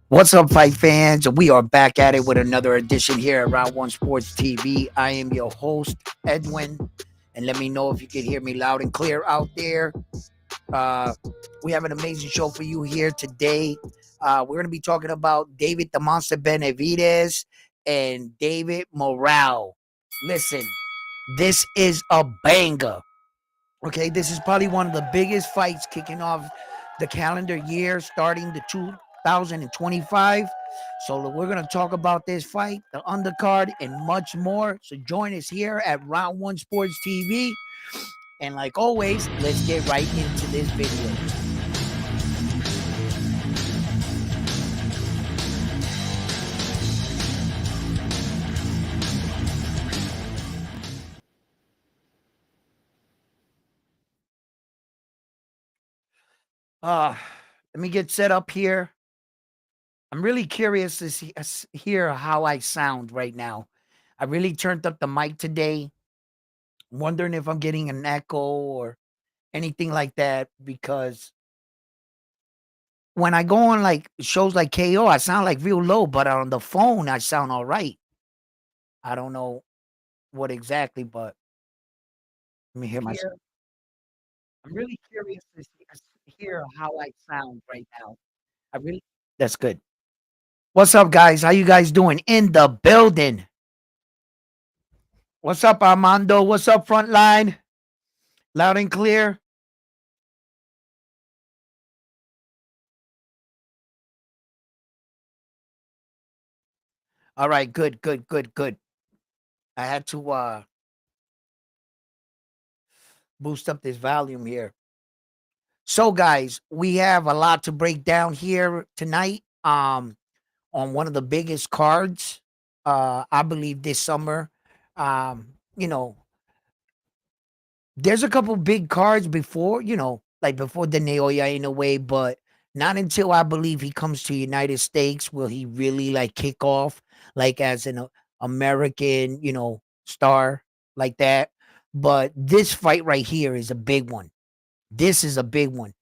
What's up, fight fans? We are back at it with another edition here at Round One Sports TV. I am your host, Edwin, and let me know if you can hear me loud and clear out there. Uh, we have an amazing show for you here today. We're going to be talking about David the Monster Benavidez and David Morrell. Listen, this is a banger. Okay, this is probably one of the biggest fights kicking off the calendar year, starting the 2025. So we're gonna talk about this fight, the undercard, and much more. So join us here at Round One Sports TV. And like always, let's get right into this video. Uh, Let me get set up here. I'm really curious to hear how I sound right now. I really turned up the mic today, wondering if I'm getting an echo or anything like that, because when I go on like shows like KO, I sound like real low, but on the phone I sound all right. I don't know what exactly, but let me hear myself. I'm really curious to hear how I sound right now. I really That's good. What's up, guys? How you guys doing in the building? What's up, Armando? What's up, Frontline? Loud and clear. All right, good, good, good, good. I had to boost up this volume here. So, guys, we have a lot to break down here tonight. On one of the biggest cards, I believe this summer. You know, there's a couple big cards before, like before the Naoya in a way, but not until I believe he comes to United States will he really like kick off like as an American, star like that. But this fight right here is a big one. This is a big one.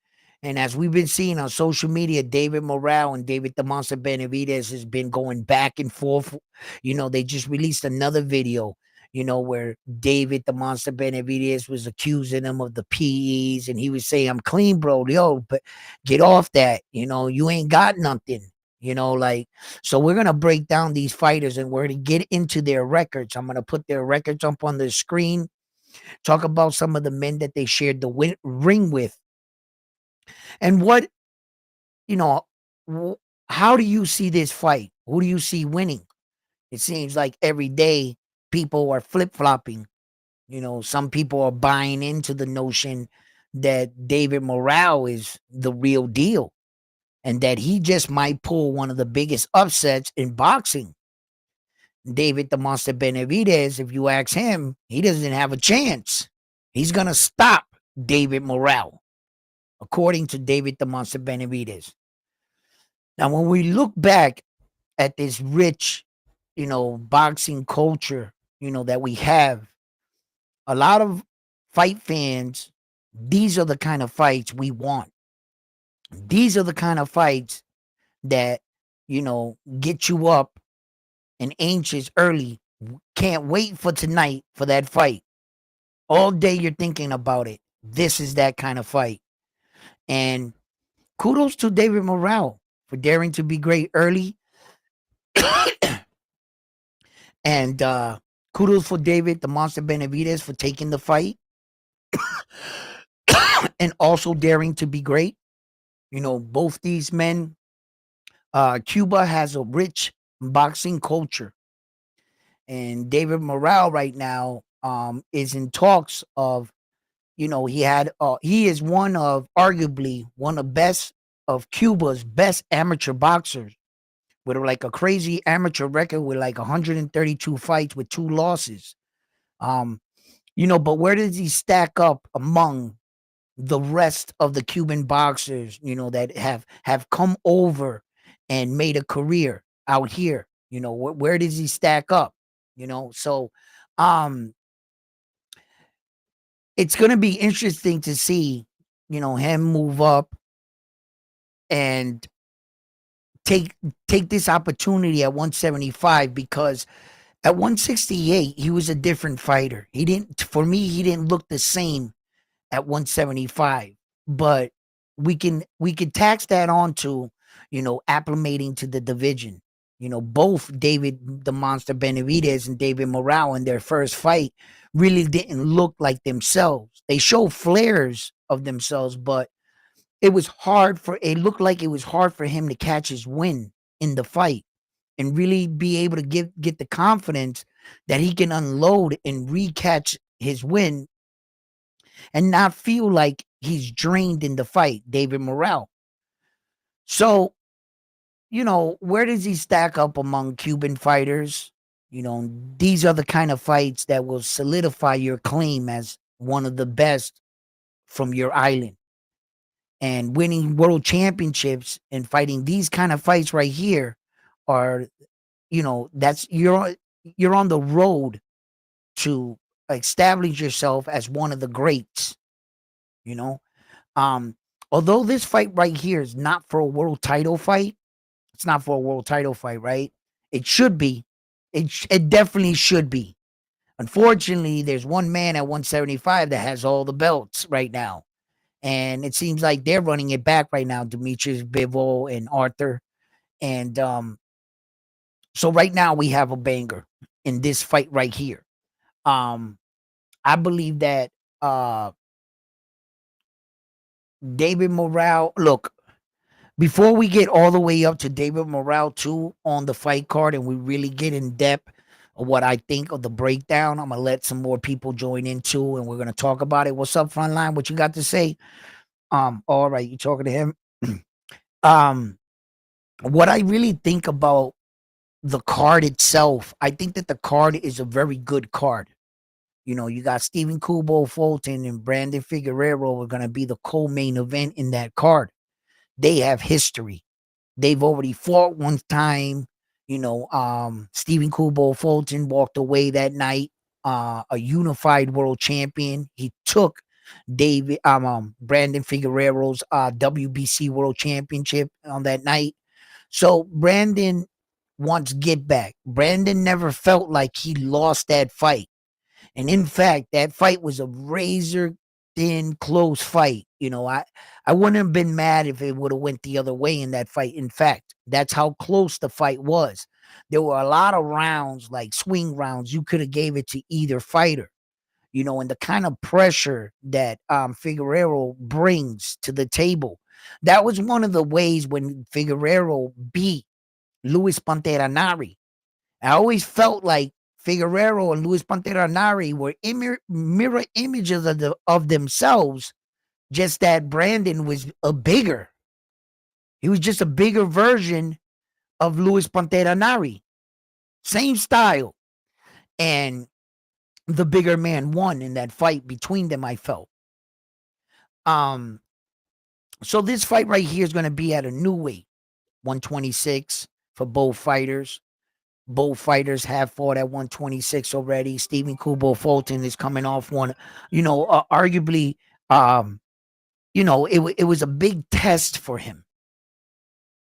And as we've been seeing on social media, David Morrell and David the Monster Benavidez has been going back and forth. They just released another video, where David the Monster Benavidez was accusing him of the PEs, and he was saying, I'm clean, bro. Yo, but get off that. You ain't got nothing. Like, so we're going to break down these fighters and we're going to get into their records. I'm going to put their records up on the screen, talk about some of the men that they shared the ring with. And what, you know, how do you see this fight? Who do you see winning? It seems like every day people are flip flopping. Some people are buying into the notion that David Morrell is the real deal and that he just might pull one of the biggest upsets in boxing. David the Monster Benavidez, if you ask him, he doesn't have a chance. He's going to stop David Morrell, according to David the Monster Benavidez. Now, when we look back at this rich, boxing culture, that we have, a lot of fight fans, these are the kind of fights we want. These are the kind of fights that, get you up and anxious early. Can't wait for tonight for that fight. All day you're thinking about it. This is that kind of fight. And kudos to David Morrell for daring to be great early. And kudos for David, the Monster Benavidez, for taking the fight and also daring to be great. Both these men, Cuba has a rich boxing culture. And David Morrell right now is in talks of, he is arguably one of best of Cuba's best amateur boxers with like a crazy amateur record with like 132 fights with 2 losses. But where does he stack up among the rest of the Cuban boxers, that have come over and made a career out here? Where does he stack up? So it's going to be interesting to see, him move up and take take this opportunity at 175 because at 168 he was a different fighter. He didn't for me he didn't look the same at 175. But we can tax that on to, acclimating to the division. Both David the Monster Benavidez and David Morrell in their first fight really didn't look like themselves. They showed flares of themselves, but it looked like it was hard for him to catch his win in the fight and really be able to get the confidence that he can unload and recatch his win and not feel like he's drained in the fight, David Morrell. So, where does he stack up among Cuban fighters? These are the kind of fights that will solidify your claim as one of the best from your island. And winning world championships and fighting these kind of fights right here are, that's you're on the road to establish yourself as one of the greats, you know. Um, Although this fight right here is not for a world title fight, it's not for a world title fight, right? It should be. It definitely should be. Unfortunately, there's one man at 175 that has all the belts right now. And it seems like they're running it back right now, Demetrius Bivol and Arthur. And so right now we have a banger in this fight right here. Um, I believe that David Morrell, look, before we get all the way up to David Morrell too on the fight card and we really get in depth of what I think of the breakdown, I'm gonna let some more people join in too, and we're gonna talk about it. What's up, Frontline? What you got to say? All right, you talking to him? um, what I really think about the card itself, I think that the card is a very good card. You got Stephen Kubo Fulton and Brandon Figueroa are gonna be the co-main event in that card. They have history. They've already fought one time. Stephen Kubo Fulton walked away that night, a unified world champion. He took Brandon Figueroa's WBC World Championship on that night. So Brandon wants get back. Brandon never felt like he lost that fight. And in fact, that fight was a razor thin, close fight. I wouldn't have been mad if it would have went the other way in that fight. In fact, that's how close the fight was. There were a lot of rounds, like swing rounds, you could have gave it to either fighter. And the kind of pressure that Figueroa brings to the table. That was one of the ways when Figueroa beat Luis Pantera Nari. I always felt like Figueroa and Luis Pantera Nari were mirror images of themselves, just that Brandon was a bigger. He was just a bigger version of Luis Pantera Nari. Same style. And the bigger man won in that fight between them, I felt. Um, so this fight right here is going to be at a new weight, 126 for both fighters. Both fighters have fought at 126 already. Stephen Kubo Fulton is coming off one, arguably, it was a big test for him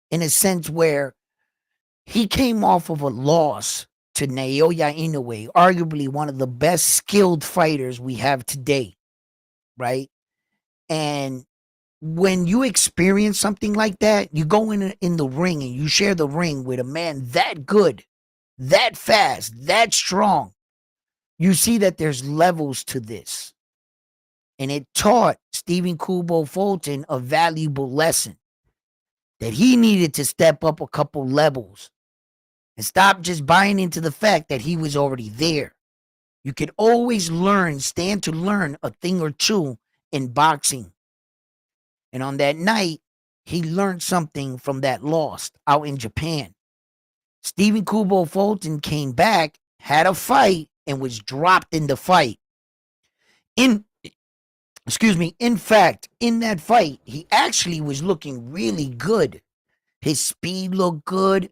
in a sense where he came off of a loss to Naoya Inoue, arguably one of the best skilled fighters we have today, right? And when you experience something like that, you go in the ring and you share the ring with a man that good, that fast, that strong. You see that there's levels to this. And it taught Stephen Kubo Fulton a valuable lesson that he needed to step up a couple levels and stop just buying into the fact that he was already there. You could always stand to learn a thing or two in boxing. And on that night, he learned something from that loss out in Japan. Stephen Kubo Fulton came back, had a fight, and was dropped in the fight. In fact, in that fight, he actually was looking really good. His speed looked good.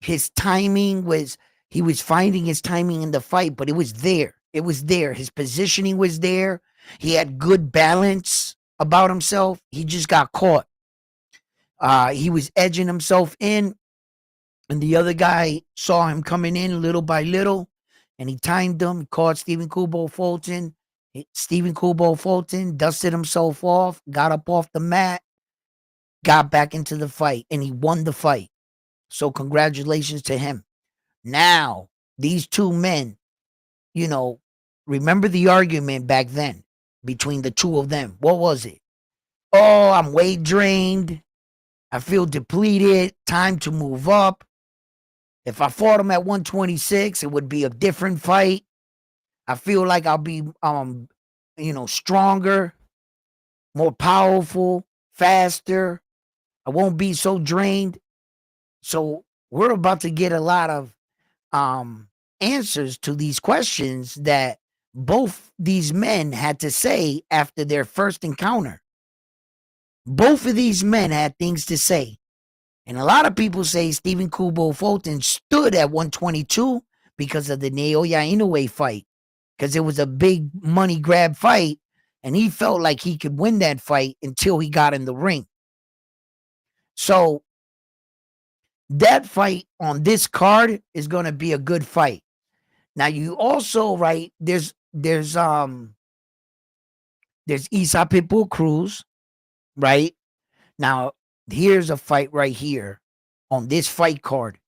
His timing he was finding his timing in the fight, but it was there. It was there. His positioning was there. He had good balance about himself. He just got caught. He was edging himself in, and the other guy saw him coming in little by little, and he timed him, caught Stephen Kubo Fulton. Stephen Kubo Fulton dusted himself off, got up off the mat, got back into the fight, and he won the fight. So congratulations to him. Now, these two men, you know, remember the argument back then between the two of them. What was it? Oh, I'm weight drained. I feel depleted. Time to move up. If I fought him at 126, it would be a different fight. I feel like I'll be stronger, more powerful, faster. I won't be so drained. So we're about to get a lot of answers to these questions that both these men had to say after their first encounter. Both of these men had things to say. And a lot of people say Stephen Kubo Fulton stood at 122 because of the Naoya Inoue fight, because it was a big money grab fight, and he felt like he could win that fight until he got in the ring. So that fight on this card is going to be a good fight. Now you also, right, there's Isa Pitbull Cruz, right? Now here's a fight right here on this fight card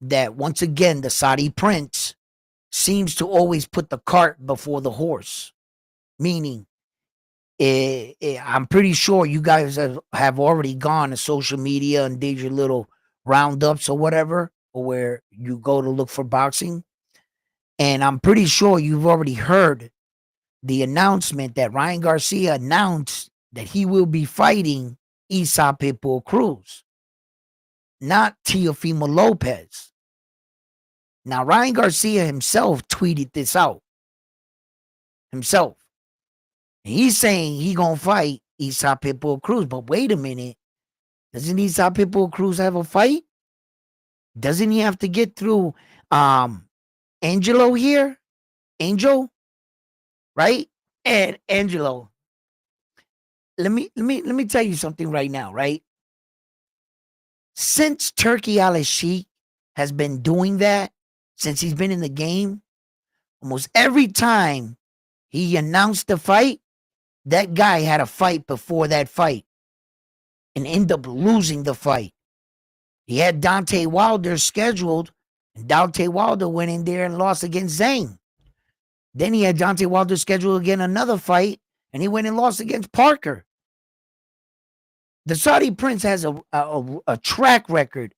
that once again the Saudi Prince seems to always put the cart before the horse. Meaning, I'm pretty sure you guys have already gone to social media and did your little roundups or whatever, or where you go to look for boxing. And I'm pretty sure you've already heard the announcement that Ryan Garcia announced that he will be fighting Isa Pitbull Cruz, not Teofimo Lopez. Now, Ryan Garcia himself tweeted this out himself. He's saying he gonna fight Isa Pitbull Cruz, but wait a minute. Doesn't Isa Pitbull Cruz have a fight? Doesn't he have to get through Angelo here? Angel? Right? And Angelo. Let me tell you something right now, right? Since Turkey Al-Sheikh has been doing that, since he's been in the game, almost every time he announced the fight, that guy had a fight before that fight and ended up losing the fight. He had Deontay Wilder scheduled, and Deontay Wilder went in there and lost against Zane. Then he had Deontay Wilder scheduled again another fight, and he went and lost against Parker. The Saudi Prince has a track record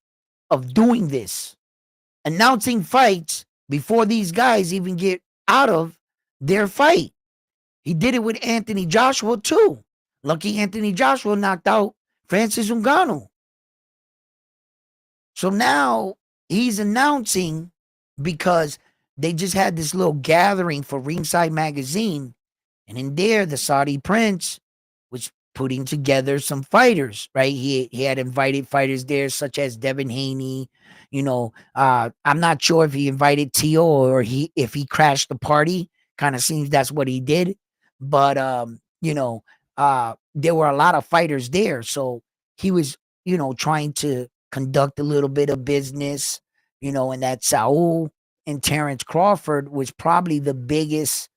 of doing this, announcing fights before these guys even get out of their fight. He did it with Anthony Joshua too. Lucky Anthony Joshua knocked out Francis Ngannou. So now he's announcing, because they just had this little gathering for Ringside Magazine, and in there the Saudi Prince was putting together some fighters, right? He had invited fighters there such as Devin Haney. I'm not sure if he invited Tio or if he crashed the party. Kind of seems that's what he did. But there were a lot of fighters there. So he was, trying to conduct a little bit of business, and that Saul and Terrence Crawford was probably the biggest,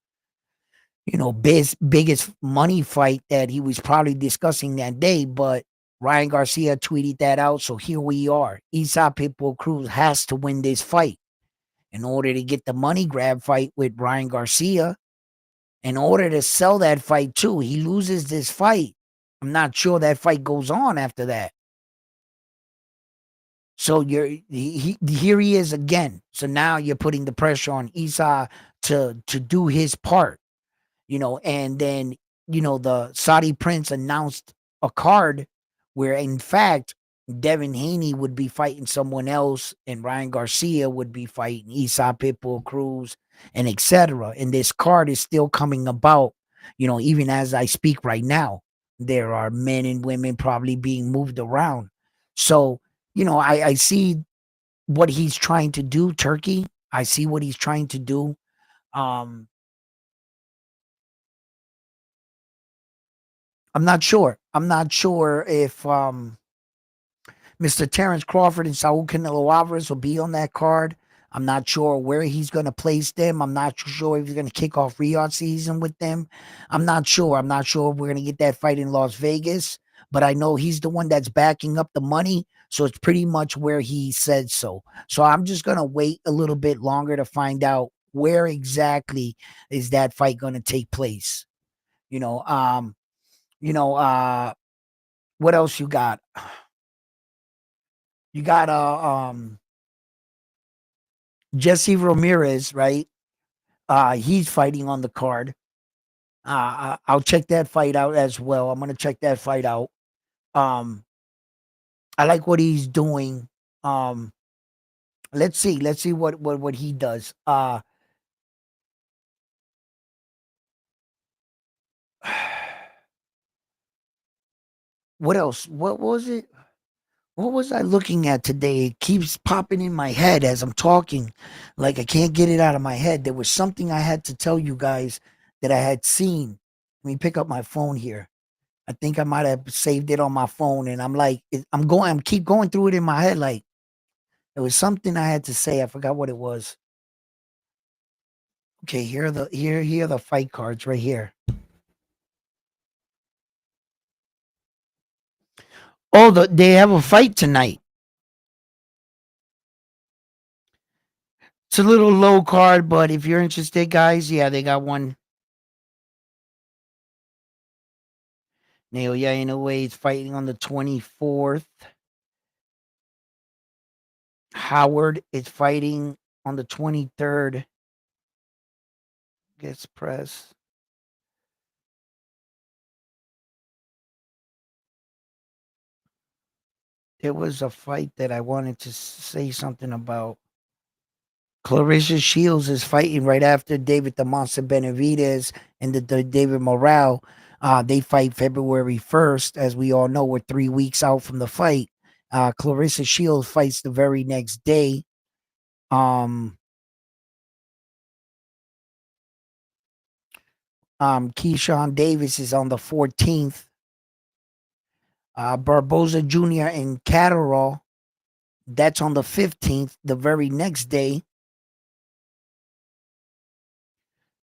biggest money fight that he was probably discussing that day. But Ryan Garcia tweeted that out. So here we are. Isa Pitbull Cruz has to win this fight in order to get the money grab fight with Ryan Garcia. In order to sell that fight too, he loses this fight. I'm not sure that fight goes on after that. So here he is again. So now you're putting the pressure on Isa to do his part, and then the Saudi Prince announced a card where in fact Devin Haney would be fighting someone else and Ryan Garcia would be fighting Isa Pitbull Cruz and etc. And this card is still coming about, even as I speak right now. There are men and women probably being moved around. So, I see what he's trying to do, Turkey. I see what he's trying to do. Um, I'm not sure. I'm not sure if Mr. Terrence Crawford and Saul Canelo Alvarez will be on that card. I'm not sure where he's going to place them. I'm not sure if he's going to kick off Riyadh season with them. I'm not sure. I'm not sure if we're going to get that fight in Las Vegas, but I know he's the one that's backing up the money. So it's pretty much where he said so. So I'm just going to wait a little bit longer to find out where exactly is that fight going to take place. You know, um, you know, what else you got? You got Jesse Ramirez, right? He's fighting on the card. I'll check that fight out as well. I'm gonna check that fight out. Um, I like what he's doing. Um, let's see what he does. What else? What was it? What was I looking at today? It keeps popping in my head as I'm talking. Like I can't get it out of my head. There was something I had to tell you guys that I had seen. Let me pick up my phone here. I think I might have saved it on my phone, and I'm like, I'm keep going through it in my head. Like it was something I had to say. I forgot what it was. Okay, here are the fight cards right here. Oh, they have a fight tonight. It's a little low card, but if you're interested, guys, yeah, they got one. Naoya Inoue is fighting on the 24th. Howard is fighting on the 23rd. Gets press. There was a fight that I wanted to say something about. Clarissa Shields is fighting right after David the Monster Benavidez and the David Morrell. They fight February 1st. As we all know, we're 3 weeks out from the fight. Clarissa Shields fights the very next day. Um, Keyshawn Davis is on the 14th. Barboza Jr. and Catterall, that's on the 15th, the very next day.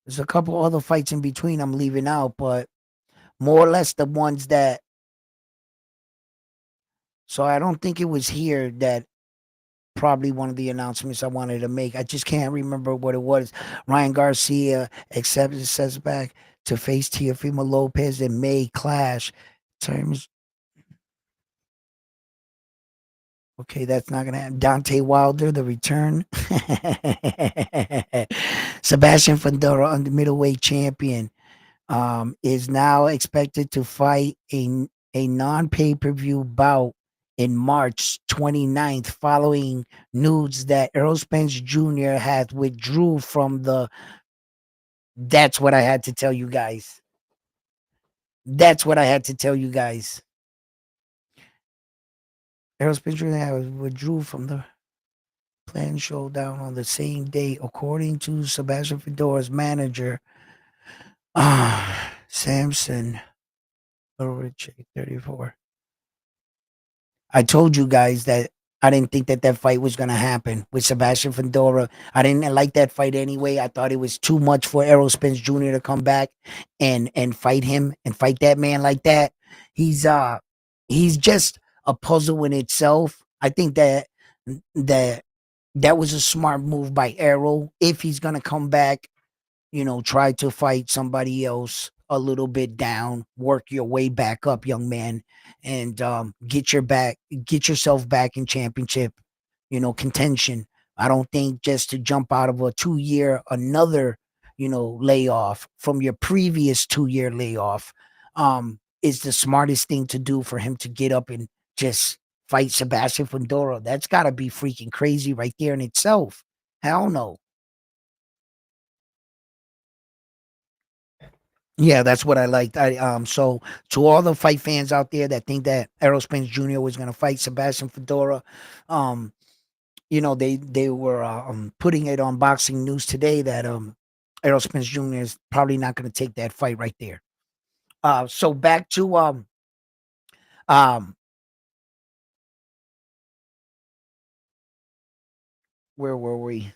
There's a couple other fights in between I'm leaving out, but more or less the ones that. So I don't think it was here that probably one of the announcements I wanted to make. I just can't remember what it was. Ryan Garcia accepted his setback to face Teofimo Lopez in May clash. Terms. Okay, that's not gonna happen. Dante Wilder, the return. Sebastian Fundora, under middleweight champion, is now expected to fight a non pay per view bout in March 29th, following news that Errol Spence Jr. has withdrew from the. That's what I had to tell you guys. That's what I had to tell you guys. Errol Spence Jr. withdrew from the planned showdown on the same day, according to Sebastian Fedora's manager, Samson Ulrich, 34. I told you guys that I didn't think that that fight was going to happen with Sebastian Fedora. I didn't like that fight anyway. I thought it was too much for Errol Spence Jr. to come back and fight him and fight that man like that. He's uh he's just a puzzle in itself. I think that that was a smart move by Errol. If he's going to come back, try to fight somebody else a little bit down, work your way back up, young man, and get yourself back in championship, contention. I don't think just to jump out of a 2 year, another, layoff from your previous 2 year layoff, is the smartest thing to do for him to get up and just fight Sebastian Fundora. That's got to be freaking crazy right there in itself. Hell no. Yeah, that's what I liked. So to all the fight fans out there that think that Errol Spence Jr. was gonna fight Sebastian Fedora, um, they were putting it on Boxing News today that Errol Spence Jr. is probably not gonna take that fight right there. So back to um Where were we?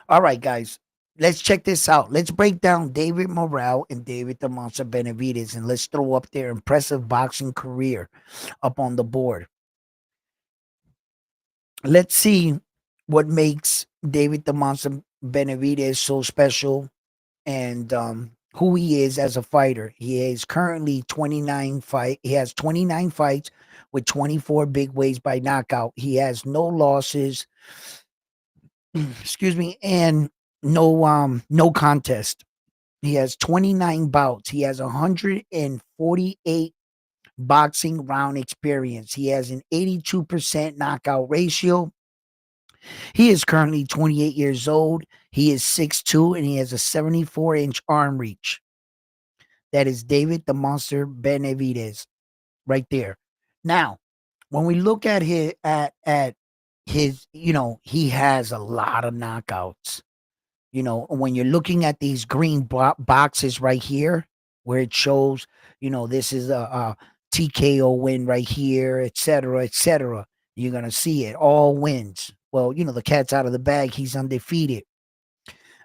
All right, guys. Let's check this out. Let's break down David Morrell and David the Monster Benavidez, and let's throw up their impressive boxing career up on the board. Let's see what makes David the Monster Benavidez so special and who he is as a fighter. He is currently 29 fight. He has 29 fights with 24 big ways by knockout. He has no losses, excuse me, and no contest. He has 29 bouts. He has 148 boxing round experience. He has an 82% knockout ratio. He is currently 28 years old. He is 6'2", and he has a 74-inch arm reach. That is David the Monster Benavidez right there. Now, when we look at his, he has a lot of knockouts. When you're looking at these green boxes right here, where it shows, this is a TKO win right here, etc., etc. You're gonna see it all wins. Well, the cat's out of the bag. He's undefeated.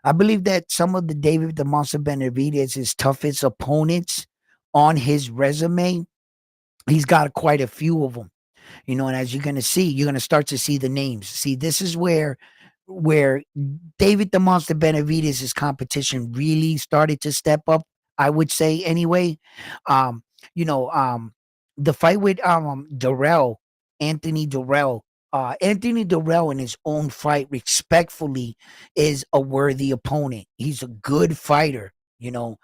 I believe that some of the David the Monster Benavidez' toughest opponents on his resume, he's got quite a few of them. And as you're gonna see, you're gonna start to see the names. See, this is where David the Monster Benavidez' competition really started to step up. I would say anyway. Um, you know, um, the fight with Darrell, Anthony Darrell. Anthony Darrell in his own fight, respectfully, is a worthy opponent. He's a good fighter. The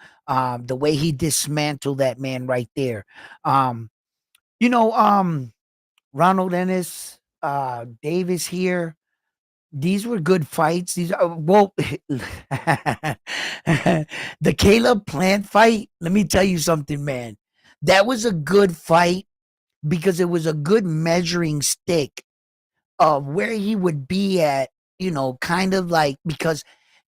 way he dismantled that man right there. Um, you know, um, Ronald Ennis, Davis here. These were good fights. These are well, the Caleb Plant fight. Let me tell you something, man. That was a good fight because it was a good measuring stick of where he would be at. Kind of like because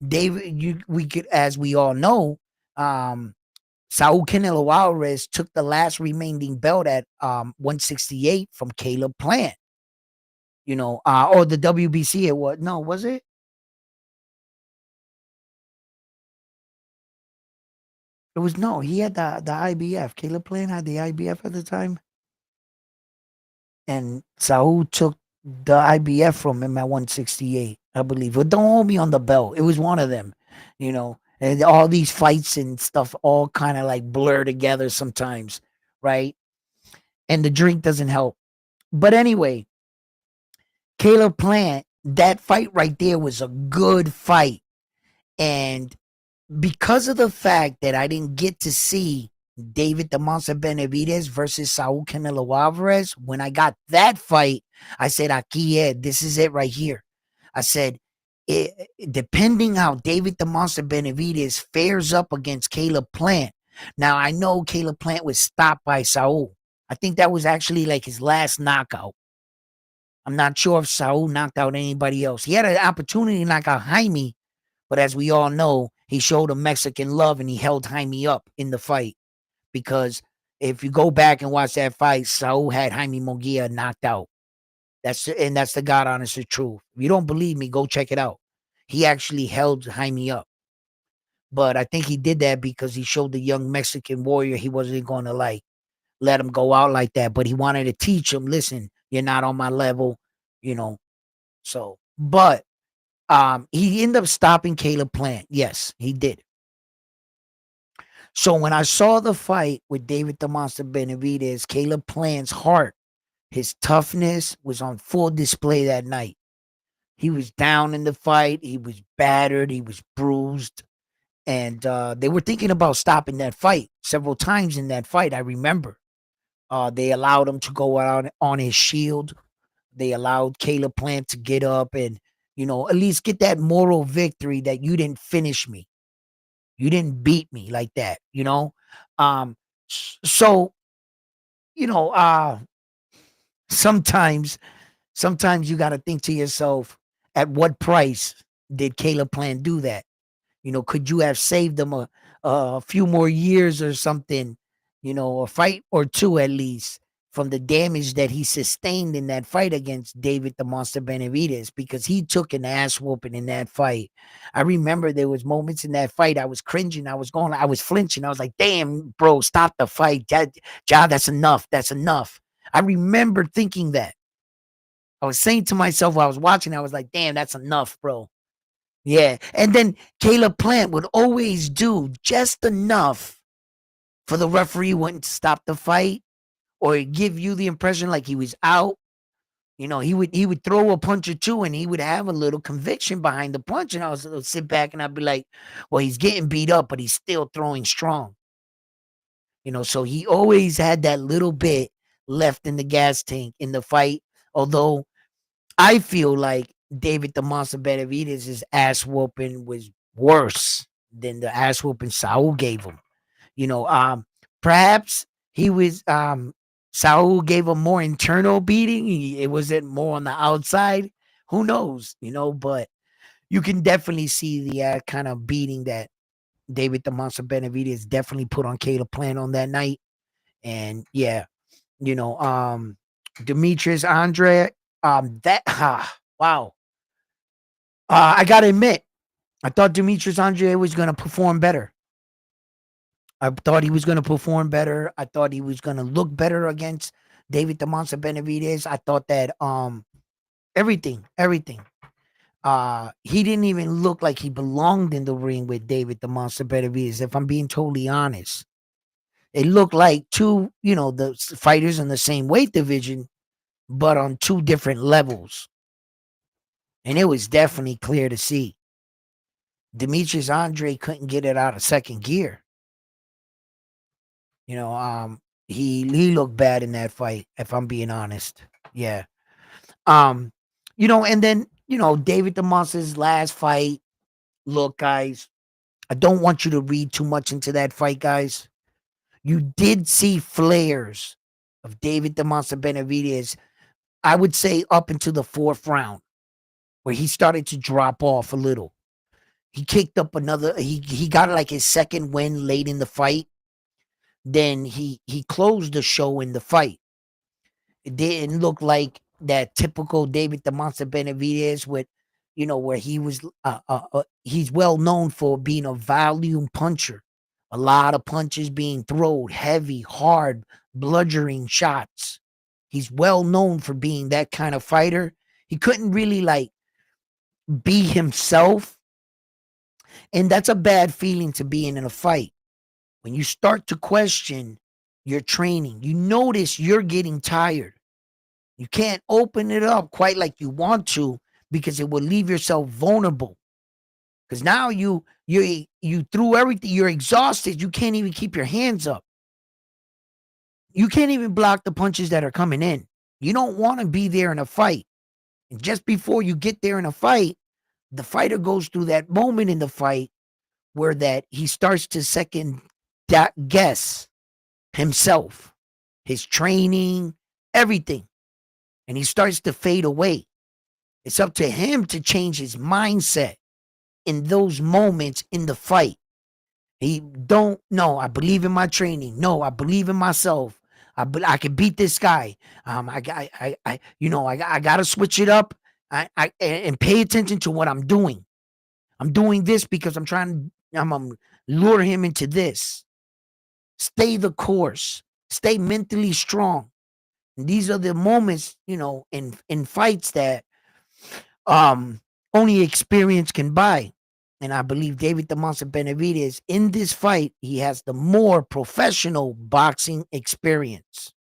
David, we could, as we all know, um, Saul Canelo Alvarez took the last remaining belt at 168 from Caleb Plant. Or the WBC. It was no, was it? It was no. He had the IBF. Caleb Plant had the IBF at the time, and Saul took the IBF from him at 168, I believe. But don't hold me on the belt. It was one of them, And all these fights and stuff all kind of like blur together sometimes, right? And the drink doesn't help. But anyway, Caleb Plant, that fight right there was a good fight. And because of the fact that I didn't get to see David the Monster Benavidez versus Saul Canelo Alvarez, when I got that fight, I said, aquí this is it right here. I said, depending how David the Monster Benavidez fares up against Caleb Plant. Now, I know Caleb Plant was stopped by Saul. I think that was actually like his last knockout. I'm not sure if Saul knocked out anybody else. He had an opportunity to knock out Jaime, but as we all know, he showed a Mexican love and he held Jaime up in the fight. Because if you go back and watch that fight, Saul had Jaime Munguia knocked out. That's the God honest truth. If you don't believe me, go check it out. He actually held Jaime up. But I think he did that because he showed the young Mexican warrior he wasn't going to like let him go out like that. But he wanted to teach him, listen, you're not on my level, you know. So, but he ended up stopping Caleb Plant. Yes, he did. So when I saw the fight with David the Monster Benavidez, Caleb Plant's heart, his toughness was on full display that night. He was down in the fight. He was battered. He was bruised. And they were thinking about stopping that fight several times in that fight. I remember they allowed him to go out on his shield. They allowed Caleb Plant to get up and, at least get that moral victory that you didn't finish me. You didn't beat me like that. Um, so, you know, uh, sometimes, sometimes you got to think to yourself, at what price did Caleb Plant do that? Could you have saved them a few more years or something? A fight or two at least from the damage that he sustained in that fight against David the Monster Benavidez, because he took an ass whooping in that fight. I remember there was moments in that fight I was cringing, I was flinching. I was like, "Damn, bro, stop the fight. Ja, that's enough. That's enough." I remember thinking that. I was saying to myself while I was watching, I was like, "Damn, that's enough, bro." Yeah. And then Caleb Plant would always do just enough for the referee wouldn't stop the fight or give you the impression like he was out. He would throw a punch or two and he would have a little conviction behind the punch. And I'd sit back and I'd be like, well, he's getting beat up, but he's still throwing strong. So he always had that little bit left in the gas tank in the fight. Although I feel like David the Monster Benavidez' ass whooping was worse than the ass whooping Saul gave him. You know, perhaps he was Saul gave him more internal beating. It wasn't more on the outside. Who knows? But you can definitely see the kind of beating that David the Monster Benavidez definitely put on Caleb Plant on that night. And yeah, you know, Demetrius Andre, that wow. I gotta admit, I thought Demetrius Andre was gonna perform better. I thought he was gonna perform better. I thought he was gonna look better against David the Monster Benavidez. I thought that everything. He didn't even look like he belonged in the ring with David the Monster Benavidez, if I'm being totally honest. It looked like two, the fighters in the same weight division, but on two different levels. And it was definitely clear to see. Demetrius Andre couldn't get it out of second gear. You know, he looked bad in that fight, if I'm being honest. Yeah. Um, and then, David the Monster's last fight. Look, guys, I don't want you to read too much into that fight, guys. You did see flares of David the Monster Benavidez, I would say up into the fourth round, where he started to drop off a little. He kicked up another, he got like his second win late in the fight. Then he closed the show in the fight. It didn't look like that typical David the Monster Benavidez with, where he was. He's well known for being a volume puncher. A lot of punches being thrown, heavy, hard, bludgeoning shots. He's well known for being that kind of fighter. He couldn't really like be himself, and that's a bad feeling to be in a fight. When you start to question your training, you notice you're getting tired. You can't open it up quite like you want to because it will leave yourself vulnerable. Because now you threw everything, you're exhausted, you can't even keep your hands up. You can't even block the punches that are coming in. You don't want to be there in a fight. And just before you get there in a fight, the fighter goes through that moment in the fight where that he starts to second guess himself, his training, everything. And he starts to fade away. It's up to him to change his mindset in those moments in the fight. He don't know. I believe in my training. No, I believe in myself. I can beat this guy. I got to switch it up. And pay attention to what I'm doing. I'm doing this because I'm lure him into this. Stay the course. Stay mentally strong. And these are the moments, in fights that only experience can buy. And I believe David the Monster Benavidez in this fight, he has the more professional boxing experience.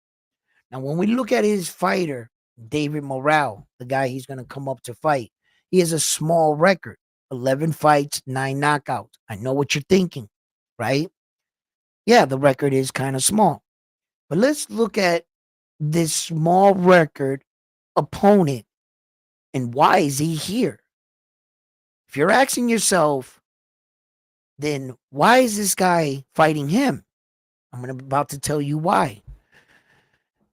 Now, when we look at his fighter, David Morrell, the guy he's going to come up to fight, he has a small record, 11 fights, 9 knockouts. I know what you're thinking, right? Yeah, the record is kind of small. But let's look at this small record opponent and why is he here? If you're asking yourself, then why is this guy fighting him? I'm about to tell you why.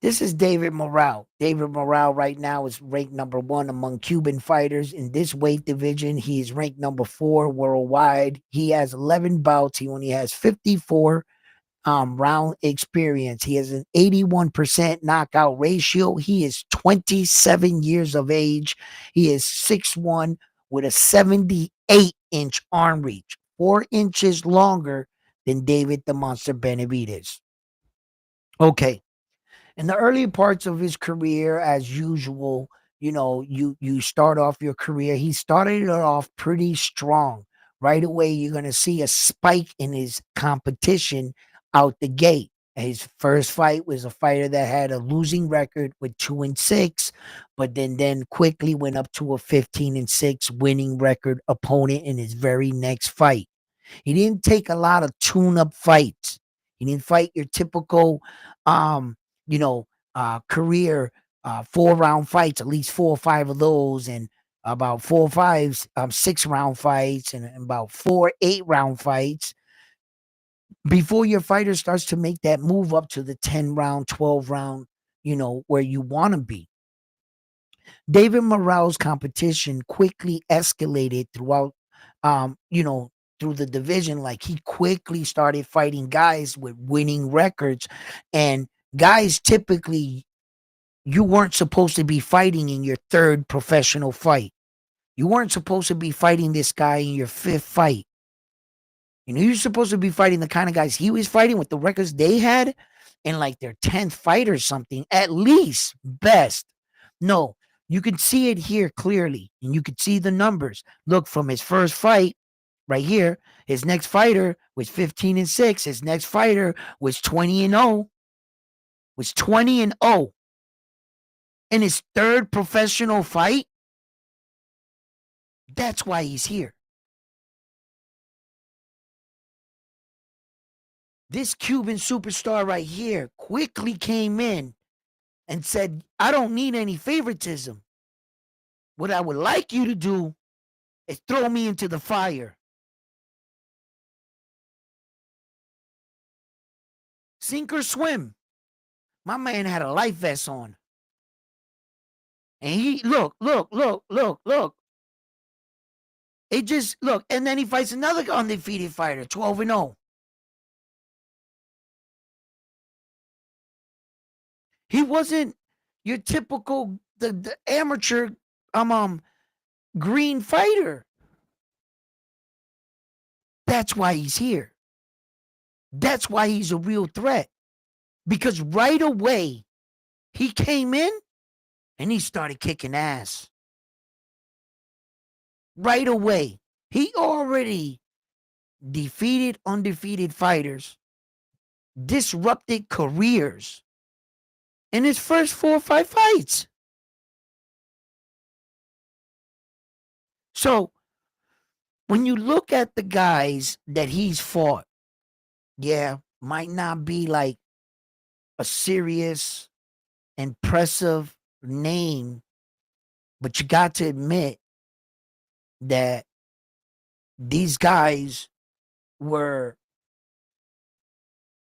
This is David Morrell. David Morrell right now is ranked number 1 among Cuban fighters in this weight division. He is ranked number 4 worldwide. He has 11 bouts. He only has 54 round experience. He has an 81% knockout ratio. He is 27 years of age. He is 6'1" with a 78-inch arm reach, 4 inches longer than David the Monster Benavidez. Okay. In the early parts of his career, as usual, you start off your career. He started it off pretty strong. Right away, you're gonna see a spike in his competition out the gate. His first fight was a fighter that had a losing record with 2-6, but then quickly went up to a 15-6 winning record opponent in his very next fight. He didn't take a lot of tune-up fights. He didn't fight your typical, um, you know, career 4-round fights, at least 4 or 5 of those, and about 4 or 5 6-round fights, and about 4 8-round fights before your fighter starts to make that move up to the 10-round, 12-round, where you want to be. David Morrell's competition quickly escalated throughout, through the division. Like, he quickly started fighting guys with winning records, and guys typically you weren't supposed to be fighting in your third professional fight. You weren't supposed to be fighting this guy in your fifth fight. You're supposed to be fighting the kind of guys he was fighting with the records they had in like their 10th fight or something, at least, best. No, you can see it here clearly, and you can see the numbers. Look, from his first fight right here, his next fighter was 15-6. His next fighter was 20-0. Was 20-0 in his third professional fight. That's why he's here. This Cuban superstar right here quickly came in and said, I don't need any favoritism. What I would like you to do is throw me into the fire. Sink or swim. My man had a life vest on. And he, look. It just, look, and then he fights another undefeated fighter, 12-0. He wasn't your typical the amateur green fighter. That's why he's here. That's why he's a real threat. Because right away, he came in and he started kicking ass. Right away. He already defeated undefeated fighters, disrupted careers in his first 4 or 5 fights. So, when you look at the guys that he's fought, yeah, might not be like a serious, impressive name, but you got to admit that these guys were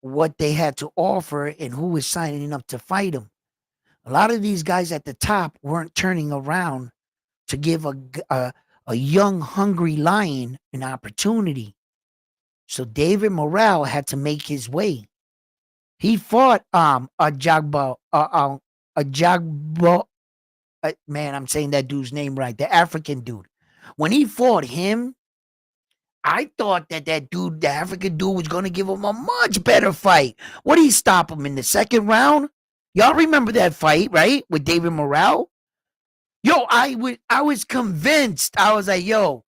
what they had to offer and who was signing up to fight them. A lot of these guys at the top weren't turning around to give a young, hungry lion an opportunity. So David Morrell had to make his way. He fought a Jagba, man, I'm saying that dude's name right, the African dude. When he fought him, I thought that dude, the African dude, was going to give him a much better fight. What did he stop him in the second round? Y'all remember that fight, right? With David Morrell? Yo, I was convinced. I was like, yo,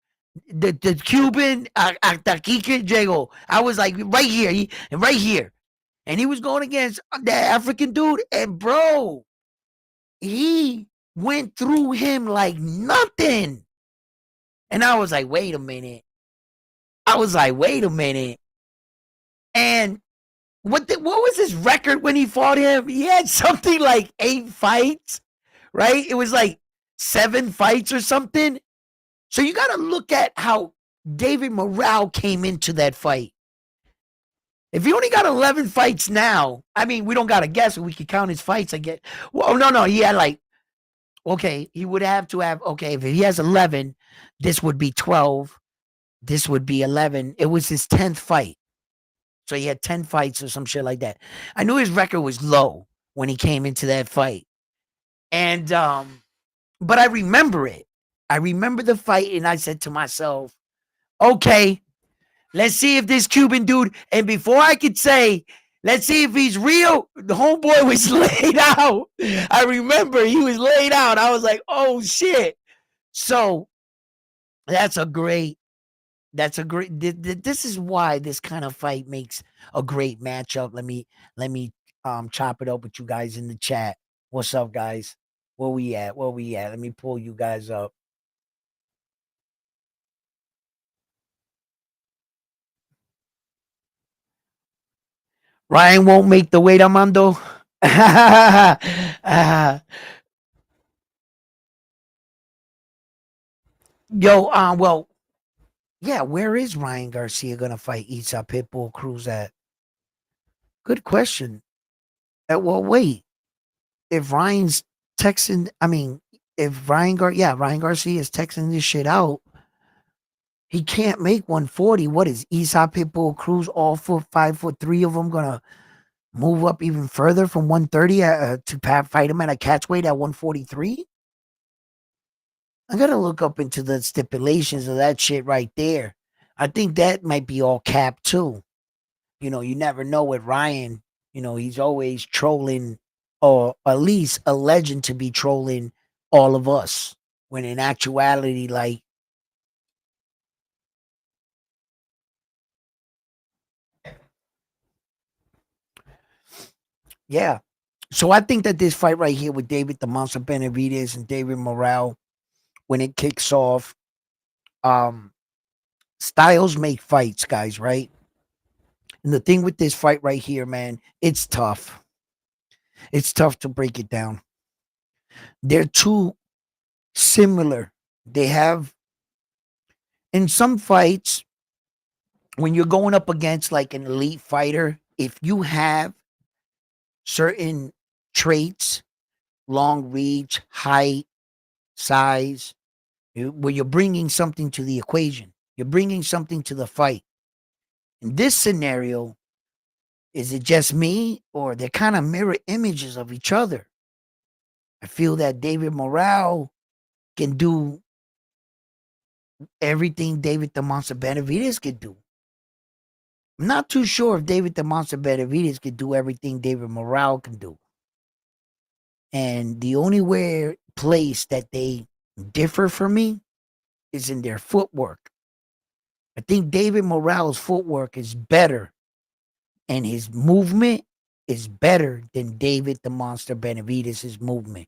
the Cuban Taquique Jago. I was like, right here, right here. And he was going against that African dude. And bro, he went through him like nothing. And I was like, wait a minute. And what was his record when he fought him? He had something like 8 fights, right? It was like 7 fights or something. So you got to look at how David Morrell came into that fight. If he only got 11 fights now, I mean, we don't got to guess. We could count his fights. I get. Well, no. He had like, okay, he would have to have, okay, if he has 11, this would be 12. This would be 11. It was his 10th fight. So he had 10 fights or some shit like that. I knew his record was low when he came into that fight. And but I remember it. I remember the fight and I said to myself, okay, let's see if this Cuban dude, and before I could say, let's see if he's real, the homeboy was laid out. I remember he was laid out. I was like, oh shit. So that's a great, this is why this kind of fight makes a great matchup. Let me chop it up with you guys in the chat. What's up, guys? Where we at? Where we at? Let me pull you guys up. Ryan won't make the weight, Armando. Yo, well, yeah, where is Ryan Garcia gonna fight Isa Pitbull Cruz at? Good question. Well, wait. If Ryan's texting, I mean, if Ryan Garcia is texting this shit out, he can't make 140. What is Isa Pitbull Cruz, all 5'3" of them, gonna move up even further from 130 to fight him at a catch weight at 143? I gotta look up into the stipulations of that shit right there. I think that might be all cap too. You never know with Ryan. He's always trolling, or at least a legend to be trolling all of us. When in actuality, like, yeah. So I think that this fight right here with David the Monster Benavidez and David Morrell, when it kicks off, um, styles make fights, guys, right? And the thing with this fight right here, man, it's tough. It's tough to break it down. They're too similar. They have, in some fights, when you're going up against like an elite fighter, if you have certain traits, long reach, height, size, where you're bringing something to the equation, you're bringing something to the fight. In this scenario, is it just me, or they're kind of mirror images of each other? I feel that David Morrell can do everything David the Monster Benavidez could do. I'm not too sure if David the Monster Benavidez could do everything David Morrell can do. And the only place that they differ for me is in their footwork. I think David Morrell's footwork is better, and his movement is better than David the Monster Benavidez's movement.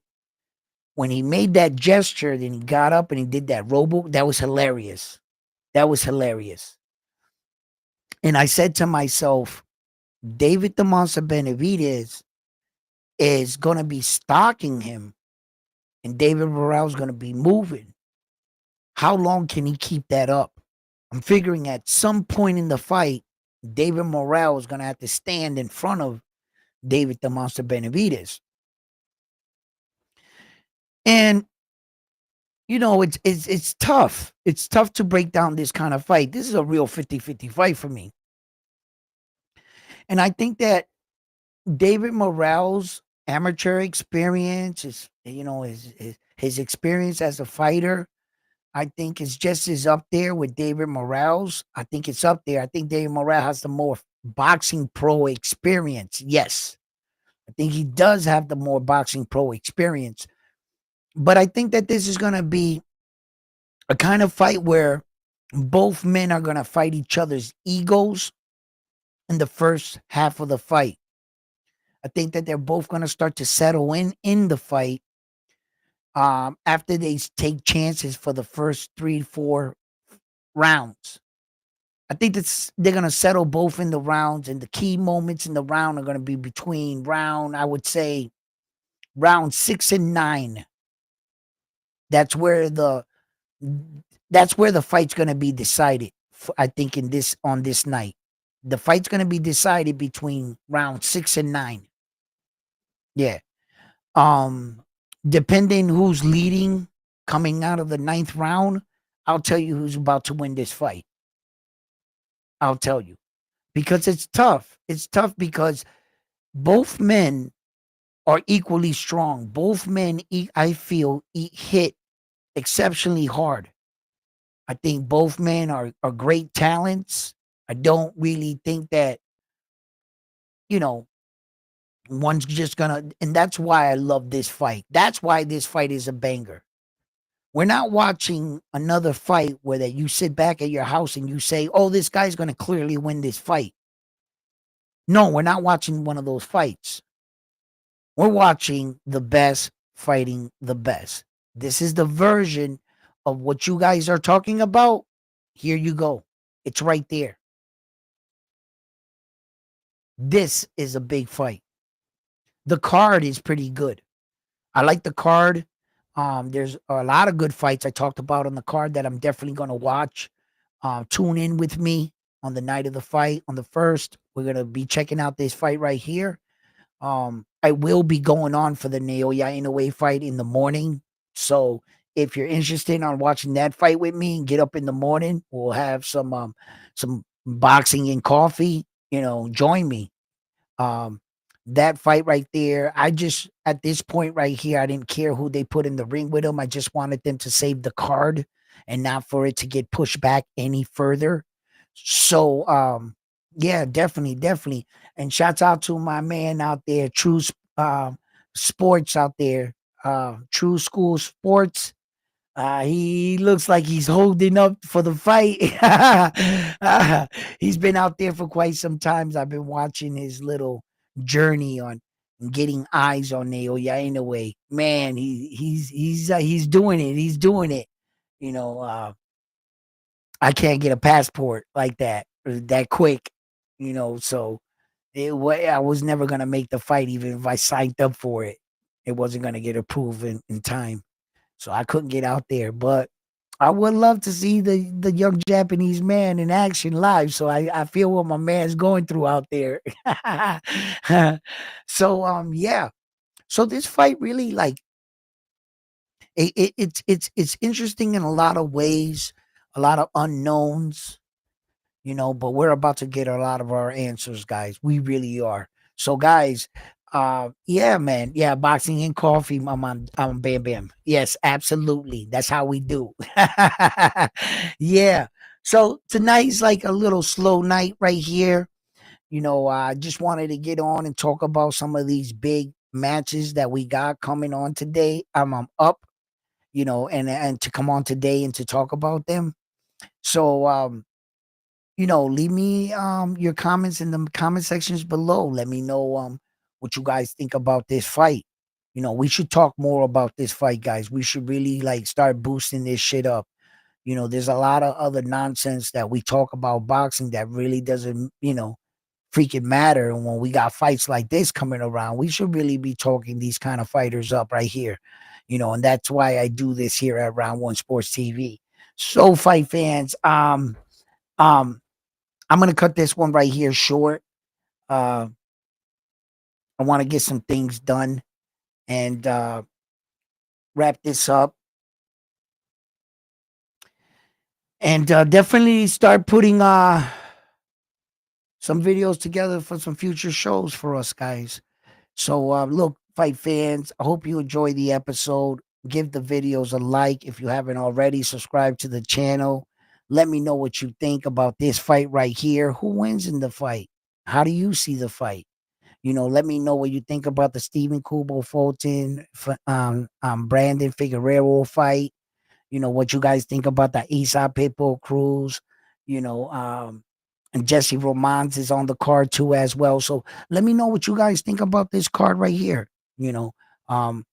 When he made that gesture, then he got up and he did that that was hilarious. That was hilarious. And I said to myself, David the Monster Benavidez is going to be stalking him, and David Morrell is going to be moving. How long can he keep that up? I'm figuring at some point in the fight, David Morrell is going to have to stand in front of David the Monster Benavidez. And it's tough. It's tough to break down this kind of fight. This is a real 50-50 fight for me. And I think that David Morrell's amateur experience, his experience as a fighter, I think is just as up there with David Morrell's. I think it's up there. I think David Morrell has the more boxing pro experience. Yes. I think he does have the more boxing pro experience. But I think that this is going to be a kind of fight where both men are going to fight each other's egos in the first half of the fight. I think that they're both going to start to settle in the fight after they take chances for the first 3-4 rounds. I think they're going to settle both in the rounds, and the key moments in the round are going to be between I would say, round 6 and 9. That's where the fight's going to be decided. I think on this night, the fight's going to be decided between round 6 and 9. Yeah. Depending who's leading coming out of the 9th round, I'll tell you who's about to win this fight. I'll tell you. because it's tough. It's tough because both men are equally strong. Both men, I feel, hit exceptionally hard. I think both men are great talents. I don't really think that, you know, one's just gonna, and that's why I love this fight. That's why this fight is a banger. We're not watching another fight where that you sit back at your house and you say, "Oh, this guy's gonna clearly win this fight." No, we're not watching one of those fights. We're watching the best fighting the best. This is the version of what you guys are talking about. Here you go. It's right there. This is a big fight. The card is pretty good. I like the card. There's a lot of good fights I talked about on the card that I'm definitely going to watch. Tune in with me on the night of the fight on the first. We're going to be checking out this fight right here. I will be going on for the Naoya Inoue fight in the morning. So if you're interested on watching that fight with me, get up in the morning. We'll have some boxing and coffee. Join me. Um, that fight right there, I just at this point right here, I didn't care who they put in the ring with them. I just wanted them to save the card and not for it to get pushed back any further. So yeah, definitely, definitely. And shouts out to my man out there, Sports out there, True School Sports. He looks like he's holding up for the fight. He's been out there for quite some times. I've been watching his little journey on getting eyes on Naoya Inoue. Man, he's doing it. He's doing it. You know, I can't get a passport like that quick. So I was never gonna make the fight, even if I signed up for it. It wasn't gonna get approved in time. So I couldn't get out there, but I would love to see the young Japanese man in action live. So I feel what my man's going through out there. So yeah. So this fight really like it's interesting in a lot of ways, a lot of unknowns, but we're about to get a lot of our answers, guys. We really are. So, guys, yeah, man. Yeah, boxing and coffee, I'm Bam Bam. Yes, absolutely. That's how we do. Yeah. So tonight's like a little slow night right here. I just wanted to get on and talk about some of these big matches that we got coming on today. I'm up, and to come on today and to talk about them. So leave me your comments in the comment sections below. Let me know what you guys think about this fight. We should talk more about this fight, guys. We should really like start boosting this shit up. There's a lot of other nonsense that we talk about boxing that really doesn't, freaking matter. And when we got fights like this coming around, we should really be talking these kind of fighters up right here. And that's why I do this here at Round One Sports TV. So fight fans, um I'm gonna cut this one right here short. Uh, I want to get some things done and wrap this up, and definitely start putting some videos together for some future shows for us, guys. So, look, fight fans, I hope you enjoy the episode. Give the videos a like if you haven't already. Subscribe to the channel. Let me know what you think about this fight right here. Who wins in the fight? How do you see the fight? Let me know what you think about the Stephen Kubo Fulton, Brandon Figueroa fight. What you guys think about the Isa Pitbull Cruz. You know, and Jesse Romans is on the card too as well. So let me know what you guys think about this card right here. You know, um,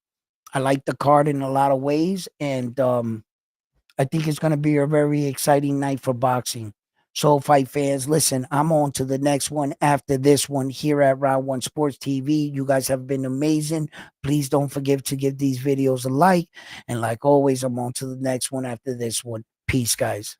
I like the card in a lot of ways, and I think it's going to be a very exciting night for boxing. So, fight fans, listen, I'm on to the next one after this one here at Round One Sports TV. You guys have been amazing. Please don't forget to give these videos a like. And like always, I'm on to the next one after this one. Peace, guys.